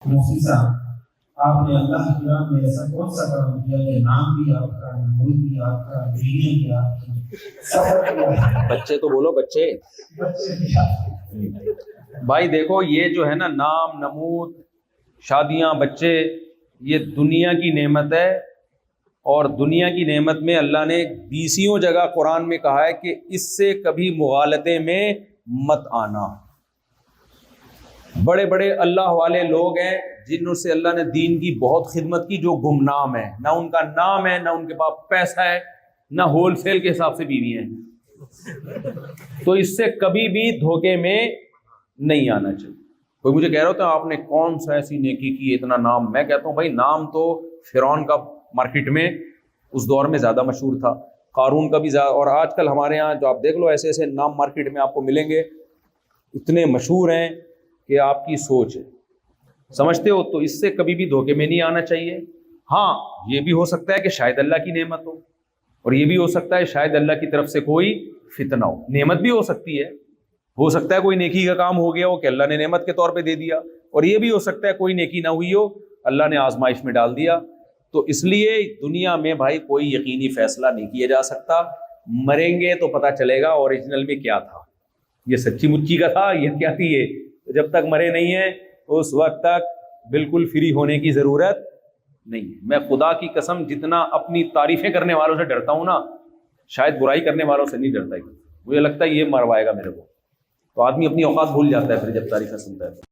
مفتی صاحب، آپ نے اللہ کے نام میں ایسا کون سا کام کیا کہ نام بھی آپ کا، نمود بھی آپ کا، بیوی بھی آپ کی، سفر کیا؟ بچے تو بولو بچے بچے بھی آپ۔ بھائی دیکھو یہ جو ہے نا نام نمود شادیاں بچے، یہ دنیا کی نعمت ہے، اور دنیا کی نعمت میں اللہ نے 20 جگہ قرآن میں کہا ہے کہ اس سے کبھی مغالطے میں مت آنا۔ بڑے بڑے اللہ والے لوگ ہیں جنہوں سے اللہ نے دین کی بہت خدمت کی، جو گمنام ہے، نہ ان کا نام ہے، نہ ان کے پاس پیسہ ہے، نہ ہول سیل کے حساب سے بیوی ہیں، تو اس سے کبھی بھی دھوکے میں نہیں آنا چاہیے۔ کوئی مجھے کہہ رہا ہوتا ہے آپ نے کون سا ایسی نیکی کی اتنا نام، میں کہتا ہوں بھائی نام تو فرعون کا مارکیٹ میں اس دور میں زیادہ مشہور تھا، قارون کا بھی زیادہ، اور آج کل ہمارے ہاں جو آپ دیکھ لو ایسے ایسے نام مارکیٹ میں آپ کو ملیں گے، اتنے مشہور ہیں کہ آپ کی سوچ ہے، سمجھتے ہو؟ تو اس سے کبھی بھی دھوکے میں نہیں آنا چاہیے۔ ہاں یہ بھی ہو سکتا ہے کہ شاید اللہ کی نعمت ہو، اور یہ بھی ہو سکتا ہے شاید اللہ کی طرف سے کوئی فتنہ ہو، نعمت بھی ہو سکتی ہے، ہو سکتا ہے کوئی نیکی کا کام ہو گیا ہو کہ اللہ نے نعمت کے طور پہ دے دیا، اور یہ بھی ہو سکتا ہے کوئی نیکی نہ ہوئی ہو، اللہ نے آزمائش میں ڈال دیا۔ تو اس لیے دنیا میں بھائی کوئی یقینی فیصلہ نہیں کیا جا سکتا، مریں گے تو پتہ چلے گا اوریجنل میں کیا تھا، یہ سچی مچی کا تھا، یہ کیا تھی یہ۔ جب تک مرے نہیں ہیں اس وقت تک بالکل فری ہونے کی ضرورت نہیں ہے۔ میں خدا کی قسم جتنا اپنی تعریفیں کرنے والوں سے ڈرتا ہوں نا، شاید برائی کرنے والوں سے نہیں ڈرتا ہی، مجھے لگتا ہے یہ مروائے گا میرے کو، تو آدمی اپنی اوقات بھول جاتا ہے پھر جب تعریفیں سنتا ہے۔